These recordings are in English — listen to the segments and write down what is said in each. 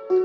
Hello,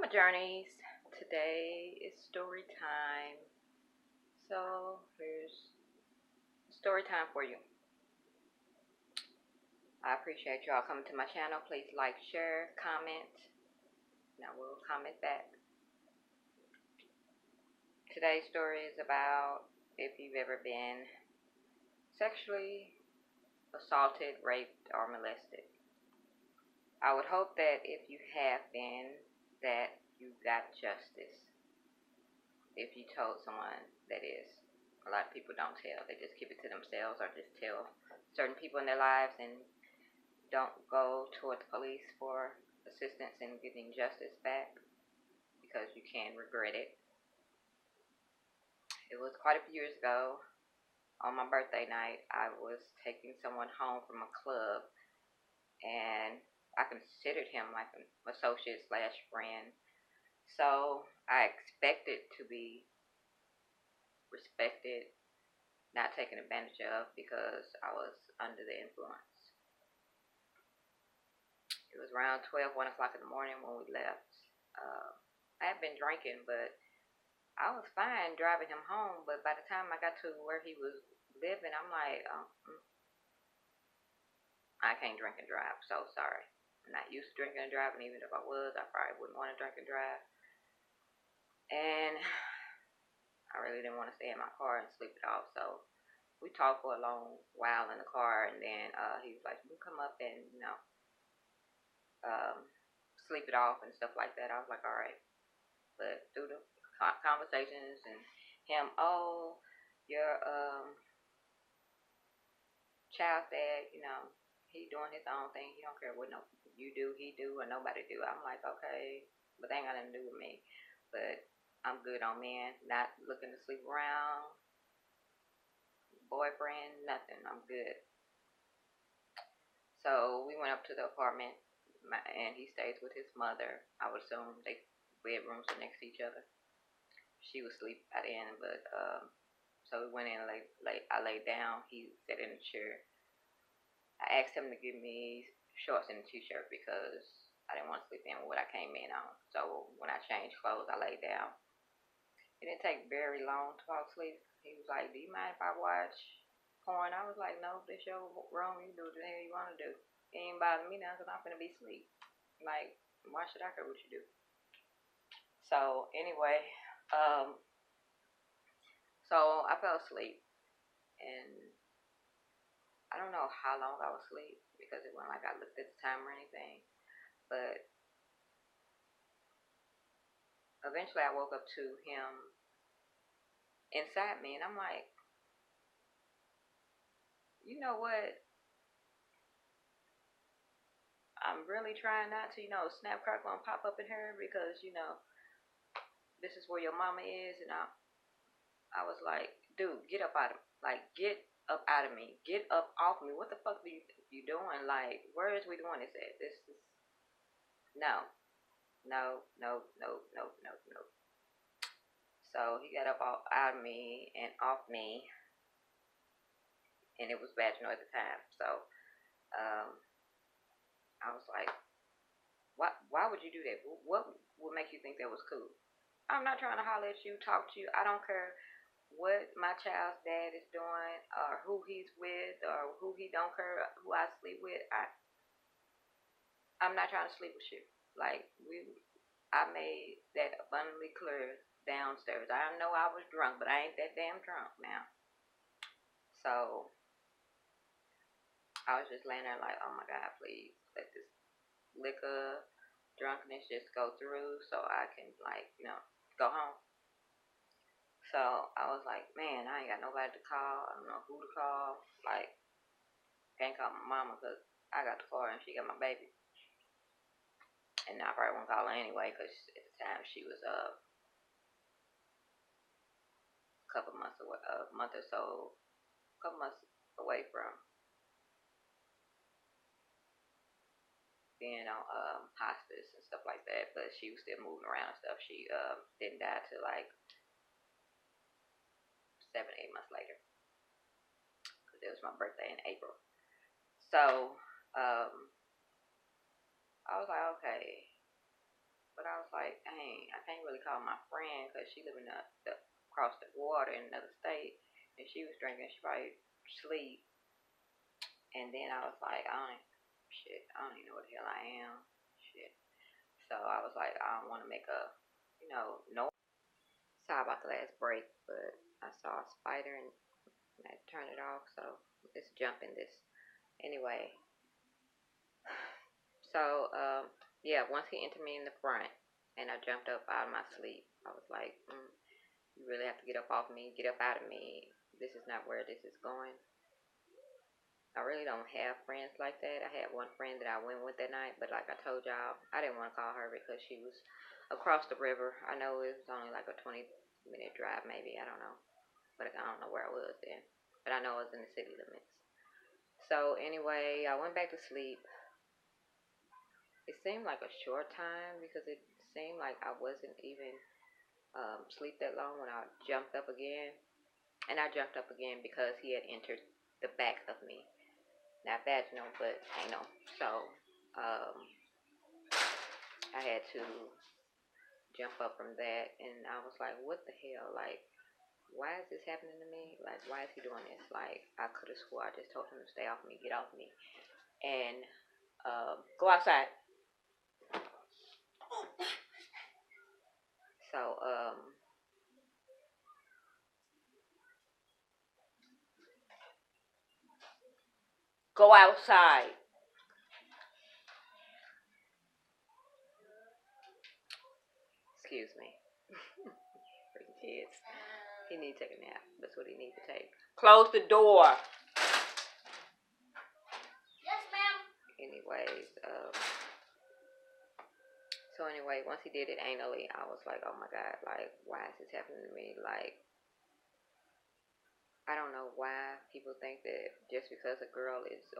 my journeys. Today is story time. So here's story time for you. I appreciate y'all coming to my channel. Please like, share, comment, and I will comment back. Today's story is about if you've ever been sexually assaulted, raped, or molested. I would hope that if you have been, that you got justice. If you told someone, that is. A lot of people don't tell. They just keep it to themselves or just tell certain people in their lives and don't go toward the police for assistance in getting justice back because you can regret it. It was quite a few years ago. On my birthday night, I was taking someone home from a club, and I considered him like an associate slash friend. So I expected to be respected, not taken advantage of because I was under the influence. It was around 12, 1 o'clock in the morning when we left. I had been drinking, but I was fine driving him home. But by the time I got to where he was living, I'm like, I can't drink and drive. So sorry. I'm not used to drinking and driving. Even if I was, I probably wouldn't want to drink and drive. And I really didn't want to stay in my car and sleep it off. So we talked for a long while in the car, and then he was like, "You can come up and sleep it off and stuff like that." I was like, "All right." But through the conversations and him, "Oh, your child's dad, he doing his own thing. He don't care what you do, he do, or nobody do." I'm like, okay, but they ain't got nothing to do with me. But I'm good on men, not looking to sleep around, boyfriend, nothing. I'm good. So we went up to the apartment, and he stays with his mother. I would assume they bedrooms are next to each other. She was asleep by then, but so we went in late. I laid down. He sat in a chair. I asked him to give me shorts and a t-shirt because I didn't want to sleep in with what I came in on. So when I changed clothes, I laid down. It didn't take very long to fall asleep. He was like, "Do you mind if I watch porn?" I was like, "No, this your room. You do what the hell you want to do. It ain't bothering me now because I'm finna be asleep. Like, why should I care what you do?" So anyway, so I fell asleep, and I don't know how long I was asleep because it wasn't like I looked at the time or anything. But eventually I woke up to him inside me, and I'm like, you know what? I'm really trying not to, snap, crackle, and pop up in here because, this is where your mama is. And I was like, dude, get up out of, like, get up out of me. Get up off me. What the fuck are you doing? Like, where is we doing this at? This is, no, no, no, no, no, no, no. So he got up out of me and off me, and it was vaginal at the time. So I was like, why would you do that? What would make you think that was cool? I'm not trying to holler at you, talk to you. I don't care what my child's dad is doing or who he's with or who he don't care who I sleep with. I'm not trying to sleep with you. Like, I made that abundantly clear downstairs. I know I was drunk, but I ain't that damn drunk now. So I was just laying there like, oh my God, please let this liquor drunkenness just go through so I can, like, go home. So I was like, man, I ain't got nobody to call. I don't know who to call. Like, can't call my mama because I got the car and she got my baby. And I probably won't call her anyway because at the time she was a couple months away, a month or so, a couple months away from being on hospice and stuff like that, but she was still moving around and stuff. She didn't die till like 7, 8 months later, because it was my birthday in April. So I was like, okay, but I was like, dang, I can't really call my friend because she lived in across the water in another state, and she was drinking. She probably sleep. And then I was like, I don't even know what the hell I am. Shit. So I was like, I don't want to make a, noise. Sorry about the last break, but I saw a spider and I turned it off. So let's jump in this. Anyway, so yeah, once he entered me in the front and I jumped up out of my sleep, I was like, you really have to get up off me, get up out of me. This is not where this is going. I really don't have friends like that. I had one friend that I went with that night, but like I told y'all, I didn't want to call her because she was across the river. I know it was only like a 20-minute drive, maybe. I don't know. But I don't know where I was then. But I know I was in the city limits. So anyway, I went back to sleep. It seemed like a short time because it seemed like I wasn't even sleep that long when I jumped up again. And I jumped up again because he had entered the back of me. Not vaginal, but anal. So I had to jump up from that, and I was like, what the hell? Like, why is this happening to me? Like, why is he doing this? Like, I could have swore I just told him to stay off me, get off me, and go outside. So go outside. Excuse me. Freaking kids. He needs to take a nap. That's what he needs to take. Close the door. Yes, ma'am. Anyways, so anyway, once he did it anally, I was like, oh my god, like, why is this happening to me? Like, I don't know why people think that just because a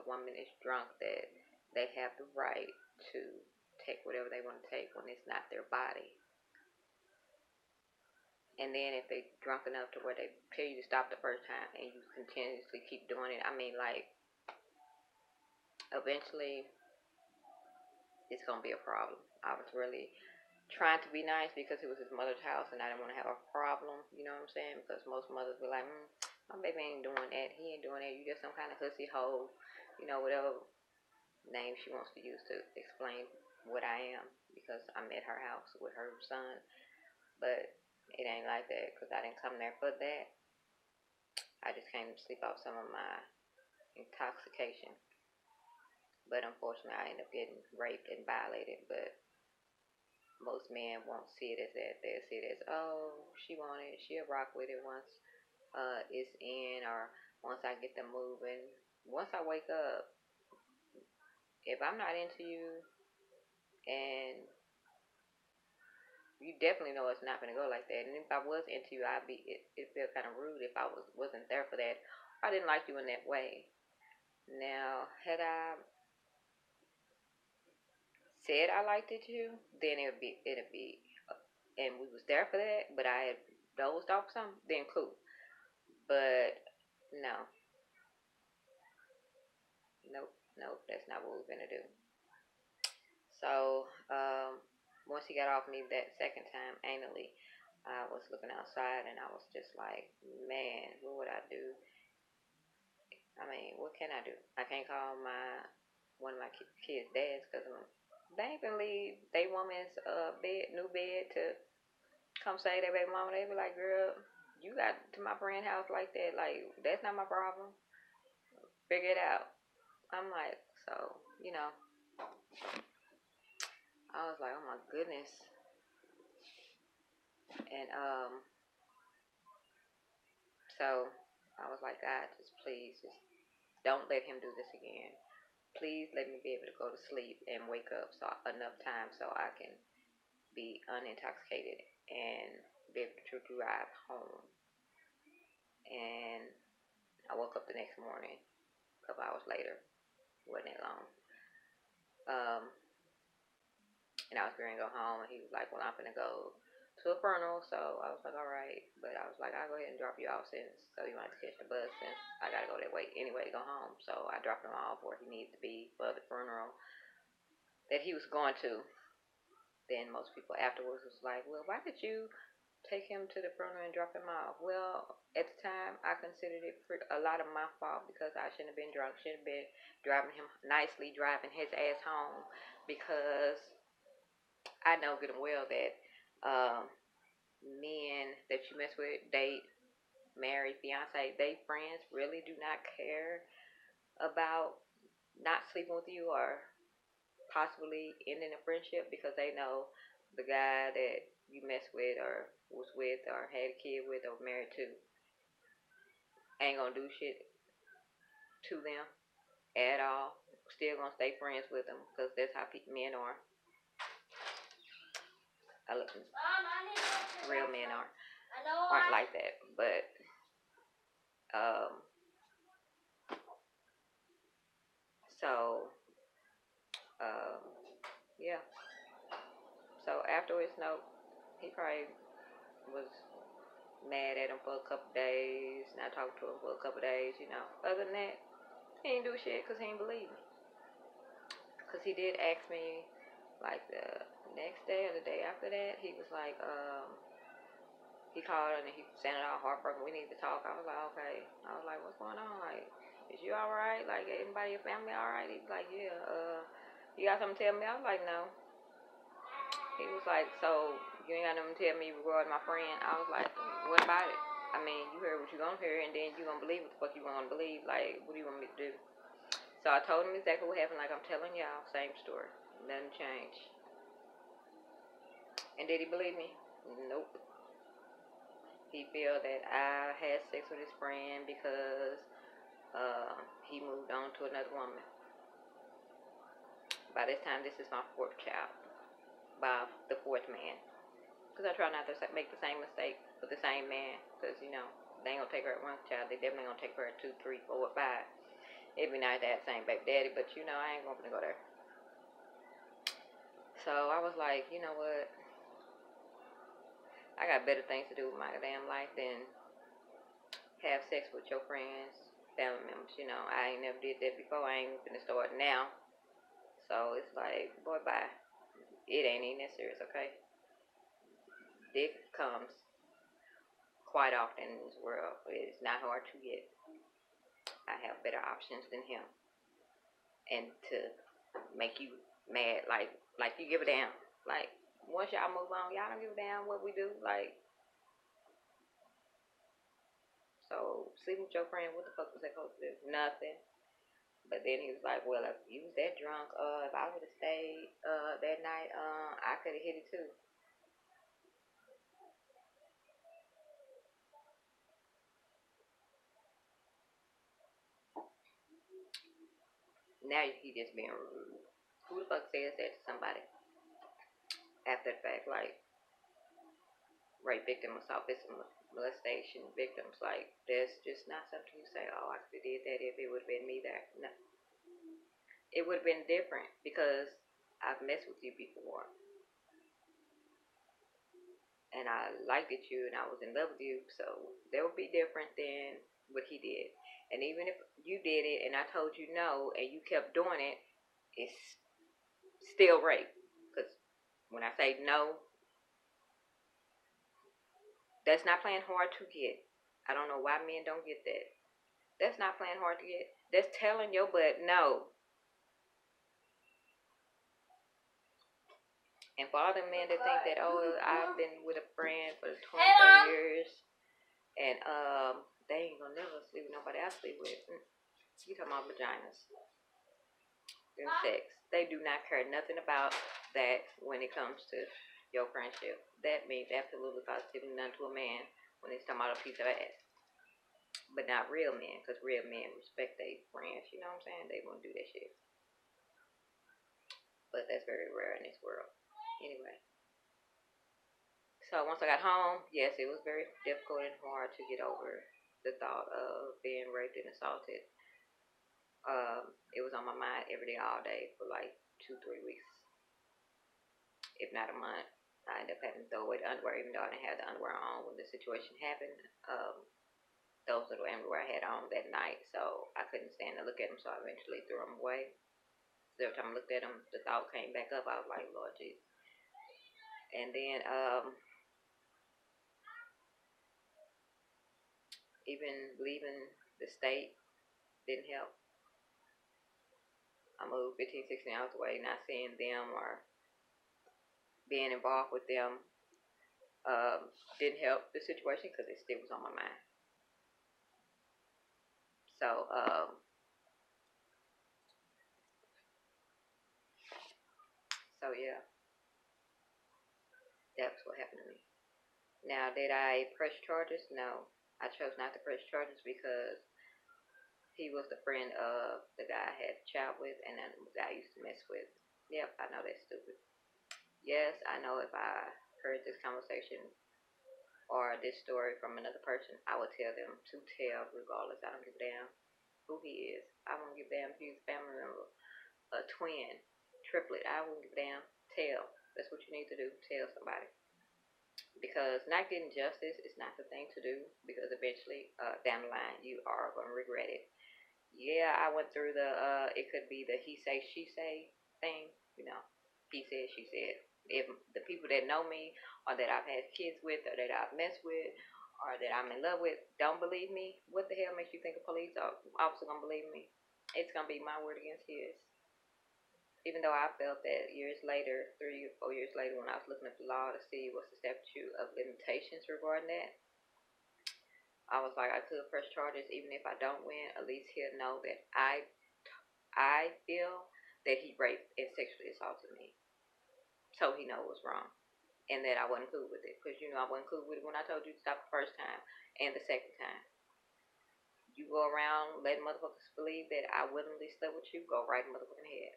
woman is drunk, that they have the right to take whatever they want to take when it's not their body. And then if they drunk enough to where they tell you to stop the first time and you continuously keep doing it, I mean, like, eventually it's gonna be a problem. I was really trying to be nice because it was his mother's house and I didn't want to have a problem, you know what I'm saying? Because most mothers be like, my baby ain't doing that, he ain't doing that, you just some kind of hussy hoe, whatever name she wants to use to explain what I am, because I'm at her house with her son. But it ain't like that because I didn't come there for that. I just came to sleep off some of my intoxication. But unfortunately, I ended up getting raped and violated. But most men won't see it as that. They'll see it as, oh, she wanted it. She'll rock with it once it's in, or once I get them moving. Once I wake up, if I'm not into you, and you definitely know it's not gonna go like that. And if I was into you, it felt kind of rude if I wasn't there for that. I didn't like you in that way. Now, had I said I liked it too, then it'd be, and we was there for that. But I had dozed off something, then cool. But no, nope, nope, that's not what we're gonna do. So once he got off me that second time anally, I was looking outside and I was just like, man, what would I do? I mean, what can I do? I can't call one of my kids' dads because they ain't gonna leave they woman's new bed to come say their baby mama. They be like, girl, you got to my friend house like that. Like, that's not my problem. Figure it out. I'm like, so, you know, I was like, oh my goodness. And so I was like, God, just please, just don't let him do this again. Please let me be able to go to sleep and wake up enough time so I can be unintoxicated and be able to drive home. And I woke up the next morning, a couple hours later. Wasn't that long. And I was going to go home, and he was like, well, I'm going to go to a funeral. So I was like, all right. But I was like, I'll go ahead and drop you off since, so you might catch the bus since I got to go that way anyway to go home. So I dropped him off where he needed to be for the funeral that he was going to. Then most people afterwards was like, well, why did you take him to the funeral and drop him off? Well, at the time, I considered it a lot of my fault because I shouldn't have been drunk, shouldn't have been driving him nicely, driving his ass home, because I know good and well that men that you mess with, date, marry, fiance, they friends really do not care about not sleeping with you or possibly ending a friendship because they know the guy that you mess with or was with or had a kid with or married to ain't gonna do shit to them at all. Still gonna stay friends with them because that's how men are. I look, real men aren't like that. But um, so um, yeah. So afterwards, no, he probably was mad at him for a couple days, not talking to him for a couple days, you know. Other than that, he ain't do shit because he ain't believe me. Because he did ask me, like, the next day or the day after that, he was like, he called and he sounded all heartbroken. We need to talk. I was like, okay. I was like, what's going on? Like, is you alright? Like, anybody in your family alright? He was like, yeah. You got something to tell me? I was like, no. He was like, so you ain't got nothing to tell me regarding my friend? I was like, what about it? I mean, you heard what you gonna hear, and then you gonna believe what the fuck you gonna believe. Like, what do you want me to do? So I told him exactly what happened. Like I'm telling y'all, same story. Nothing changed. And did he believe me? Nope. He felt that I had sex with his friend because he moved on to another woman. By this time, this is my fourth child by the fourth man. Because I try not to make the same mistake with the same man. Because, you know, they ain't going to take her at one child. They definitely going to take her at 2, 3, 4, 5. It'd be nice to have the same baby daddy. But, you know, I ain't going to go there. So I was like, you know what? I got better things to do with my damn life than have sex with your friends, family members. You know, I ain't never did that before. I ain't gonna start now. So it's like, boy, bye. It ain't even that serious, okay? Dick comes quite often in this world. It's not hard to get. I have better options than him. And to make you mad, like you give a damn. Like, once y'all move on, y'all don't give a damn what we do. Like, so sleeping with your friend, what the fuck was that supposed to do? Nothing. But then he was like, well, if you was that drunk, if I would have stayed that night, I could have hit it too. Now he just being rude. Who the fuck says that to somebody after the fact? Like, rape victim, assault victim, molestation victims. Like, that's just not something you say, oh, I could have did that if it would have been me there. No. It would have been different because I've messed with you before. And I liked you and I was in love with you. So that would be different than what he did. And even if you did it and I told you no and you kept doing it, it's still rape. Because when I say no, that's not playing hard to get. I don't know why men don't get that. That's not playing hard to get. That's telling your butt no. And for all the men that think that, oh, I've been with a friend for 20, 30 years and they ain't gonna never sleep with nobody I sleep with. You talking about vaginas and sex. They do not care nothing about that when it comes to your friendship. That means absolutely positively none to a man when it's talking about a piece of ass. But not real men, because real men respect their friends. You know what I'm saying? They won't do that shit. But that's very rare in this world. Anyway. So once I got home, yes, it was very difficult and hard to get over the thought of being raped and assaulted. It was on my mind every day, all day for like 2, 3 weeks. if not a month. I ended up having to throw away the underwear, even though I didn't have the underwear on when the situation happened. Those little underwear I had on that night, so I couldn't stand to look at them, so I eventually threw them away. So every time I looked at them, the thought came back up. I was like, Lord Jesus. And then even leaving the state didn't help. I moved 15, 16 hours away, not seeing them or being involved with them didn't help the situation because it still was on my mind. So yeah, that's what happened to me. Now, did I press charges? No, I chose not to press charges because he was the friend of the guy I had a child with, and then the guy I used to mess with. Yep, I know that's stupid. Yes, I know if I heard this conversation or this story from another person, I would tell them to tell regardless. I don't give a damn who he is. I won't give a damn if he's a family member, a twin, triplet. I won't give a damn. Tell. That's what you need to do. Tell somebody. Because not getting justice is not the thing to do, because eventually down the line you are going to regret it. Yeah, I went through the it could be the he say she say thing, you know. He said she said. If the people that know me or that I've had kids with or that I've messed with or that I'm in love with don't believe me, what the hell makes you think a police officer gonna believe me? It's gonna be my word against his. Even though I felt that years later, 3 or 4 years later, when I was looking at the law to see what's the statute of limitations regarding that, I was like, I could press charges even if I don't win. At least he'll know that I feel that he raped and sexually assaulted me, so he know what's wrong, and that I wasn't cool with it. Because I wasn't cool with it when I told you to stop the first time and the second time. You go around letting motherfuckers believe that I willingly slept with you, go right in motherfucking head.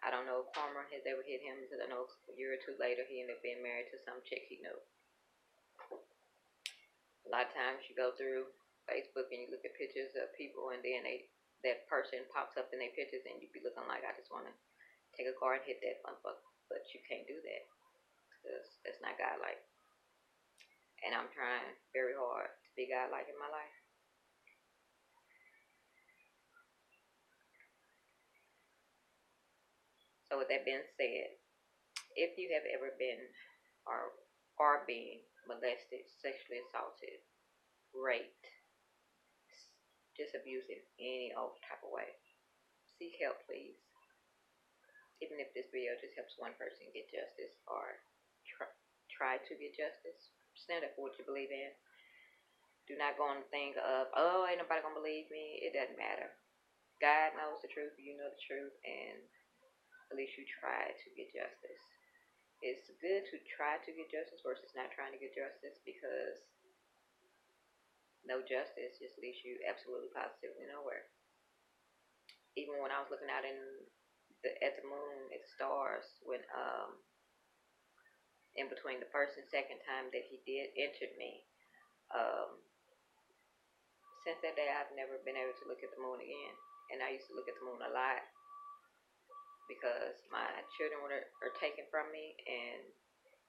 I don't know if karma has ever hit him because I know a year or two later he ended up being married to some chick he knew. A lot of times you go through Facebook and you look at pictures of people and then that person pops up in their pictures and you be looking like, I just want to take a car and hit that motherfucker. But you can't do that because that's not God-like. And I'm trying very hard to be God-like in my life. So with that being said, if you have ever been or are being molested, sexually assaulted, raped, just abused in any old type of way, seek help, please. Even if this video just helps one person get justice or try to get justice, stand up for what you believe in. Do not go on the thing of, oh, ain't nobody gonna believe me. It doesn't matter. God knows the truth, you know the truth, and at least you try to get justice. It's good to try to get justice versus not trying to get justice, because no justice just leaves you absolutely positively nowhere. Even when I was looking out at the moon, at the stars, when in between the first and second time that he did enter me, um, since that day I've never been able to look at the moon again. And I used to look at the moon a lot because my children are taken from me, and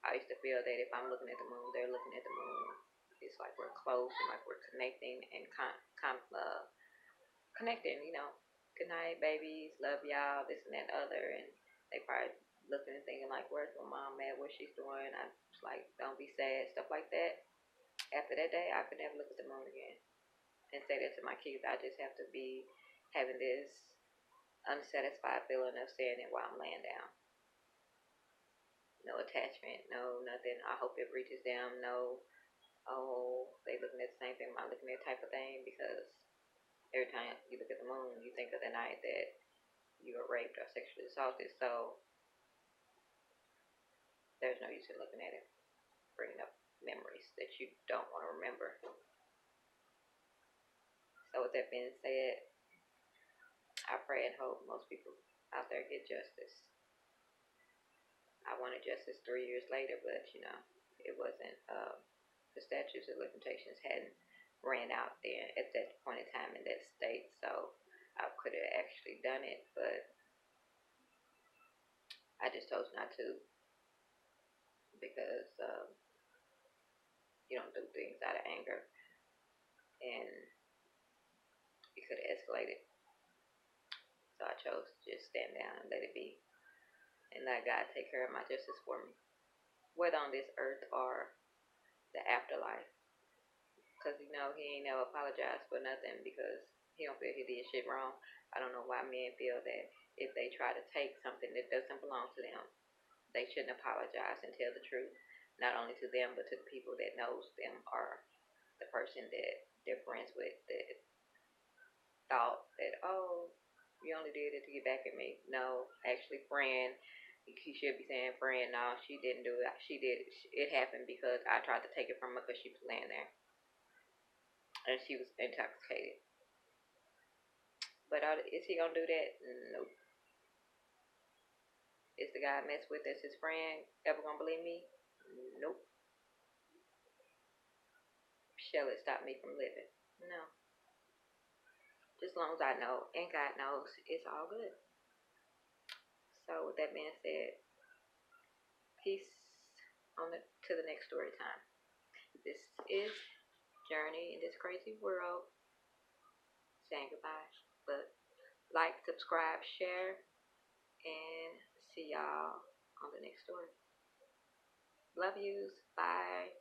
I used to feel that if I'm looking at the moon, they're looking at the moon. It's like we're close and like we're connecting and connecting, Good night, babies. Love y'all. This and that other. And they probably looking and thinking like, where's my mom at? What she's doing? I was like, don't be sad. Stuff like that. After that day, I could never look at the moon again and say that to my kids. I just have to be having this unsatisfied feeling of saying it while I'm laying down. No attachment, no nothing. I hope it reaches them. No, oh, they looking at the same thing I'm looking at type of thing, because every time you look at the moon, you think of the night that you were raped or sexually assaulted. So there's no use in looking at it, bringing up memories that you don't want to remember. So with that being said, I pray and hope most people out there get justice. I wanted justice 3 years later, but it wasn't. The statutes of limitations hadn't ran out then at that point in time in that state, so I could have actually done it, but I just chose not to. because you don't do things out of anger, and it could have escalated. So I chose to just stand down and let it be, and let God take care of my justice for me, whether on this earth or the afterlife. Because he ain't never apologized for nothing because he don't feel he did shit wrong. I don't know why men feel that if they try to take something that doesn't belong to them, they shouldn't apologize and tell the truth, not only to them but to the people that knows them or the person that they're friends with that thought that, oh, you only did it to get back at me. No, actually, friend. He should be saying, friend, no, she didn't do it. She did. It happened because I tried to take it from her because she was laying there and she was intoxicated. But is he gonna do that? Nope. Is the guy I mess with as his friend ever gonna believe me? Nope. Shall it stop me from living? No. Just as long as I know and God knows, it's all good. So with that being said, peace on to the next story time. This is Journey in this crazy world. Saying goodbye. But like, subscribe, share, and see y'all on the next story. Love yous. Bye.